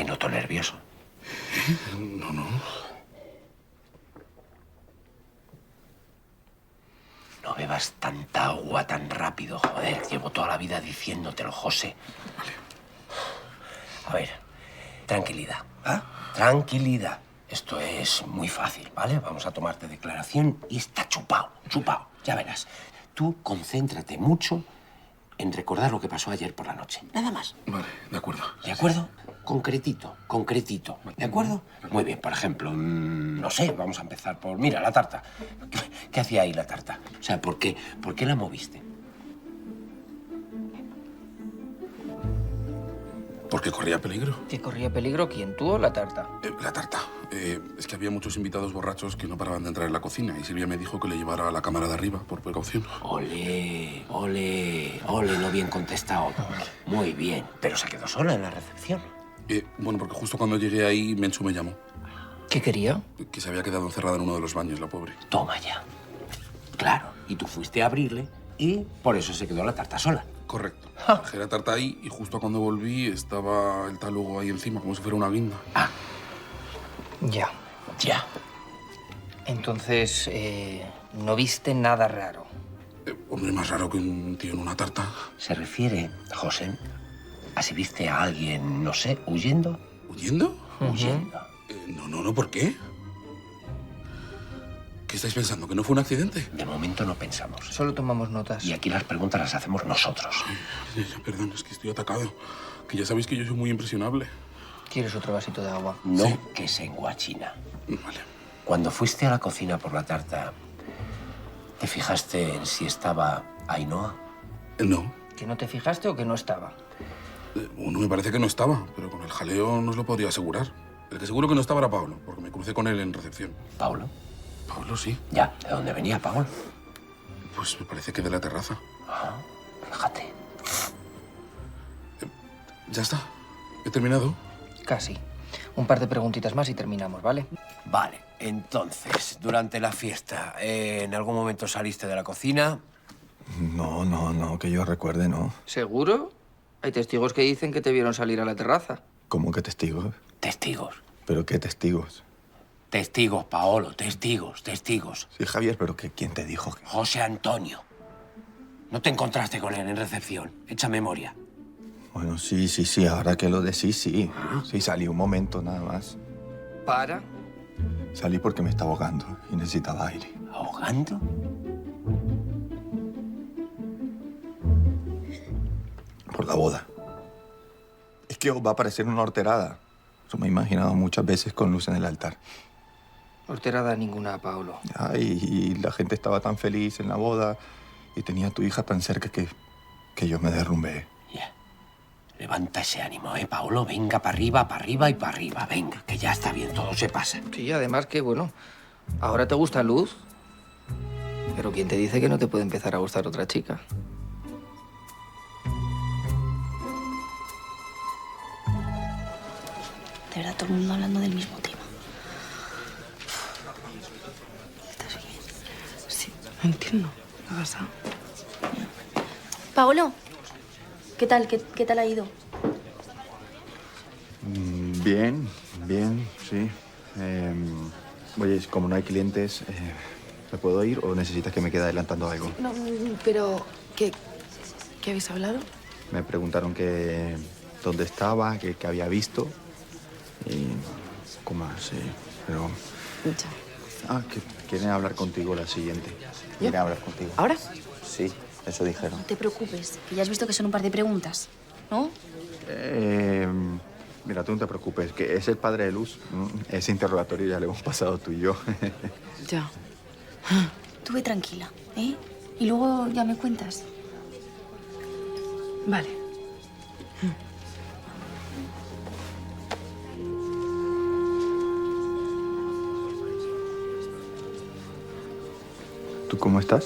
Te noto nervioso. No, no. No bebas tanta agua tan rápido, joder. Llevo toda la vida diciéndotelo, José. Vale. A ver, tranquilidad. ¿Ah? Tranquilidad. Esto es muy fácil, ¿vale? Vamos a tomarte declaración y está chupado, chupado. Ya verás. Tú concéntrate mucho en recordar lo que pasó ayer por la noche. Nada más. Vale, de acuerdo. ¿De acuerdo? Concretito, concretito. ¿De acuerdo? Muy bien, por ejemplo, no sé, vamos a empezar por... Mira, la tarta. ¿Qué hacía ahí la tarta? O sea, ¿por qué la moviste? Porque corría peligro. ¿Que corría peligro quién, tú o la tarta? La tarta. Es que había muchos invitados borrachos que no paraban de entrar en la cocina y Silvia me dijo que le llevara a la cámara de arriba por precaución. Ole, ole, ole, no bien contestado. Muy bien. Pero se quedó sola en la recepción. Bueno, porque justo cuando llegué ahí, Menchu me llamó. ¿Qué quería? Que se había quedado encerrada en uno de los baños, la pobre. Toma ya. Claro, y tú fuiste a abrirle y por eso se quedó la tarta sola. Correcto. Dejé la tarta ahí y justo cuando volví estaba el talugo ahí encima, como si fuera una guinda. Ah, Ya. ya. Entonces, no viste nada raro. Hombre, más raro que un tío en una tarta. Se refiere, José, a si viste a alguien, no sé, huyendo. ¿Huyendo? Huyendo. No, ¿por qué? ¿Qué estáis pensando? ¿Que no fue un accidente? De momento no pensamos. Solo tomamos notas. Y aquí las preguntas las hacemos nosotros. Perdón, es que estoy atacado. Que ya sabéis que yo soy muy impresionable. ¿Quieres otro vasito de agua? No Sí. que se enguachina. Vale. Cuando fuiste a la cocina por la tarta, ¿te fijaste en si estaba Ainhoa? No. ¿Que no te fijaste o que no estaba? Uno me parece que no estaba, pero con el jaleo no os lo podría asegurar. El que seguro que no estaba era Pablo, porque me crucé con él en recepción. ¿Paulo? Pablo, sí. Ya, ¿de dónde venía Paulo? Pues me parece que de la terraza. Ah, fíjate. Ya está. He terminado. Casi. Un par de preguntitas más y terminamos, ¿vale? Vale, entonces, durante la fiesta, ¿en algún momento saliste de la cocina? No, que yo recuerde, no. ¿Seguro? Hay testigos que dicen que te vieron salir a la terraza. ¿Cómo que testigos? Testigos. ¿Pero qué testigos? Testigos, Paolo, testigos, testigos. Sí, Javier, pero ¿quién te dijo? José Antonio. ¿No te encontraste con él en recepción? Echa memoria. Bueno, sí, ahora que lo decís, sí. Sí, salí un momento nada más. ¿Para? Salí porque me estaba ahogando y necesitaba aire. ¿Ahogando? Por la boda. Es que os va a parecer una horterada. Eso me he imaginado muchas veces con luz en el altar. Horterada ninguna, Paolo. Y la gente estaba tan feliz en la boda y tenía a tu hija tan cerca que yo me derrumbé. Ya. Levanta ese ánimo, Paolo. Venga, para arriba y para arriba. Venga, que ya está bien, todo se pasa. Sí, además que, bueno, ahora te gusta Luz, pero ¿quién te dice que no te puede empezar a gustar otra chica? De verdad, todo el mundo hablando del mismo tema. ¿Estás bien? Sí, no entiendo. ¿Qué ha pasado? Paolo, ¿qué tal? ¿Qué tal ha ido? Bien, sí. Oye, como no hay clientes, ¿me puedo ir o necesitas que me quede adelantando algo? No, pero... ¿Qué habéis hablado? Me preguntaron que dónde estaba, que había visto y poco más, sí. Pero... Ya. que quieren hablar contigo la siguiente. Quieren hablar contigo. ¿Ahora? Sí, eso dijeron. No te preocupes, que ya has visto que son un par de preguntas, ¿no? Mira, tú no te preocupes, que es el padre de Luz. Ese interrogatorio ya lo hemos pasado tú y yo. Ya. Tú ve tranquila, ¿eh? Y luego ya me cuentas. Vale. ¿Tú cómo estás?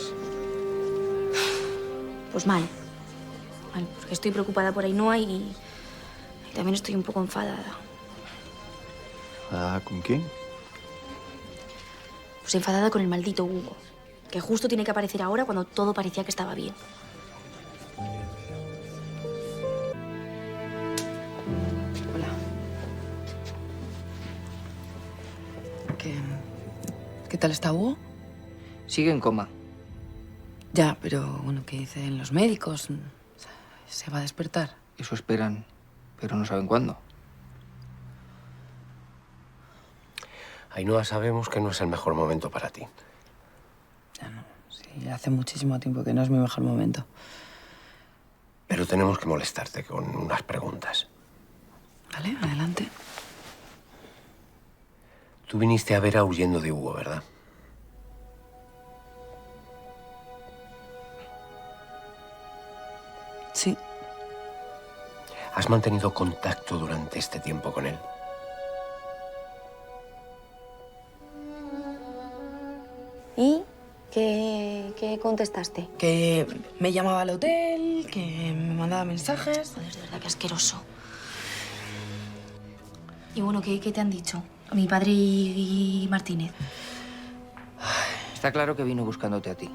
Pues mal. Mal, porque estoy preocupada por Ainhoa y también estoy un poco enfadada. ¿Con quién? Pues enfadada con el maldito Hugo, que justo tiene que aparecer ahora cuando todo parecía que estaba bien. Hola. tal está Hugo? Sigue en coma. Ya, pero bueno, ¿qué dicen los médicos? ¿Se va a despertar? Eso esperan, pero no saben cuándo. Ainhoa, sabemos que no es el mejor momento para ti. Ya no. Sí, hace muchísimo tiempo que no es mi mejor momento. Pero tenemos que molestarte con unas preguntas. Vale, adelante. Tú viniste a Vera huyendo de Hugo, ¿verdad? Sí. ¿Has mantenido contacto durante este tiempo con él? ¿Y qué contestaste? Que me llamaba al hotel, que me mandaba mensajes. Joder, de verdad que asqueroso. Y bueno, ¿qué te han dicho? Mi padre y Martínez. Está claro que vino buscándote a ti.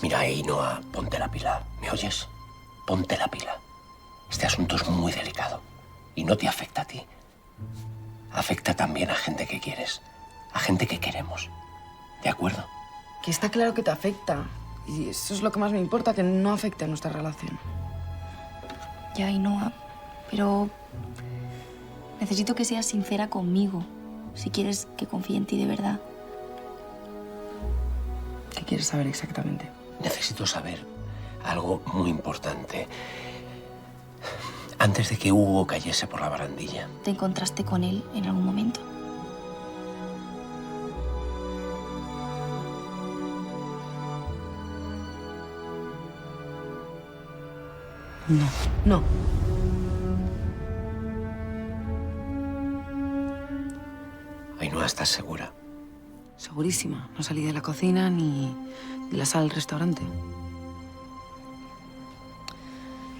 Mira, Ainhoa, ponte la pila. ¿Me oyes? Ponte la pila. Este asunto es muy delicado y no te afecta a ti. Afecta también a gente que quieres, a gente que queremos. ¿De acuerdo? Que está claro que te afecta. Y eso es lo que más me importa, que no afecte a nuestra relación. Ya, Ainhoa, pero necesito que seas sincera conmigo, si quieres que confíe en ti de verdad. ¿Qué quieres saber exactamente? Necesito saber algo muy importante. Antes de que Hugo cayese por la barandilla, ¿Te encontraste con él en algún momento? No. No. Ainhoa, ¿estás segura? Segurísima. No salí de la cocina ni de la sala del restaurante.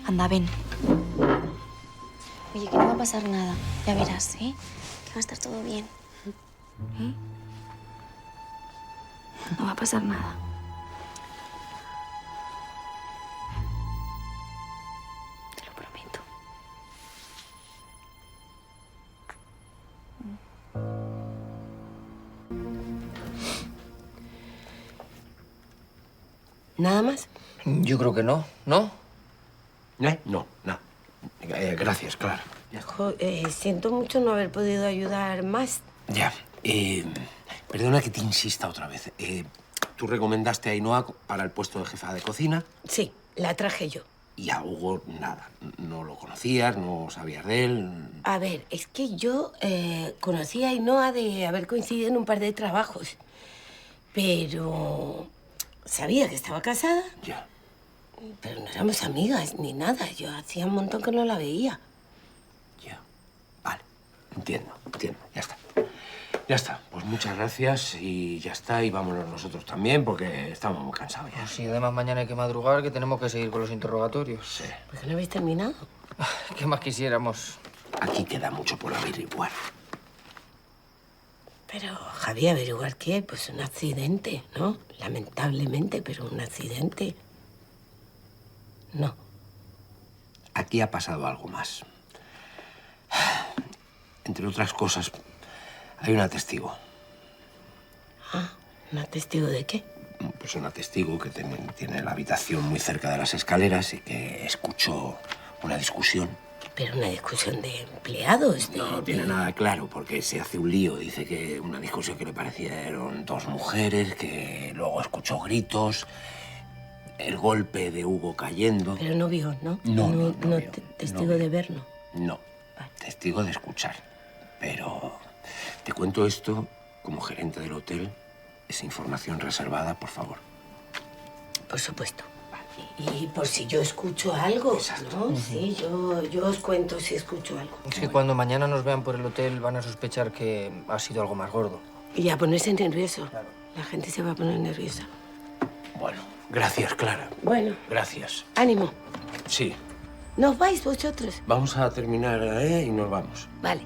Anda, ven. Oye, que no va a pasar nada. Ya verás, ¿eh? Que va a estar todo bien. ¿Eh? No va a pasar nada. Te lo prometo. ¿Nada más? Yo creo que no, ¿no? No, no. Gracias, Clara. Siento mucho no haber podido ayudar más. Ya. Perdona que te insista otra vez. Tú recomendaste a Ainhoa para el puesto de jefa de cocina Sí, la traje yo. y a Hugo nada. No lo conocías, no sabías de él. A ver, es que yo conocí a Ainhoa de haber coincidido en un par de trabajos. Pero sabía que estaba casada, Ya. pero no éramos amigas ni nada. Yo hacía un montón que no la veía. Ya. Vale. Entiendo. Ya está. Ya está. Pues muchas gracias y ya está. Y vámonos nosotros también porque estamos muy cansados ya. Pues sí, además mañana hay que madrugar, que tenemos que seguir con los interrogatorios. Sí. ¿Por qué no habéis terminado? ¿Qué más quisiéramos? Aquí queda mucho por averiguar. Pero, Javi, averiguar qué, pues un accidente, ¿no? Lamentablemente, pero un accidente. No. Aquí ha pasado algo más. Entre otras cosas, hay una testigo. Ah, ¿un testigo de qué? Pues una testigo que tiene la habitación muy cerca de las escaleras y que escuchó una discusión. Pero una discusión de empleados. No tiene nada claro porque se hace un lío. Dice que una discusión que le parecieron dos mujeres, que luego escuchó gritos, el golpe de Hugo cayendo. Pero no vio, ¿no? No vio, Testigo no vio. de ver, ¿no? No, testigo de escuchar. Pero te cuento esto como gerente del hotel. Esa información reservada, por favor. Por supuesto. Y por si yo escucho algo, Exacto. ¿no? Sí, yo os cuento si escucho algo. Es que cuando mañana nos vean por el hotel van a sospechar que ha sido algo más gordo. Y a ponerse nervioso. Claro. La gente se va a poner nerviosa. Bueno, gracias, Clara. Bueno, Gracias. ánimo. Sí, ¿No os vais vosotros? vamos a terminar y nos vamos. Vale.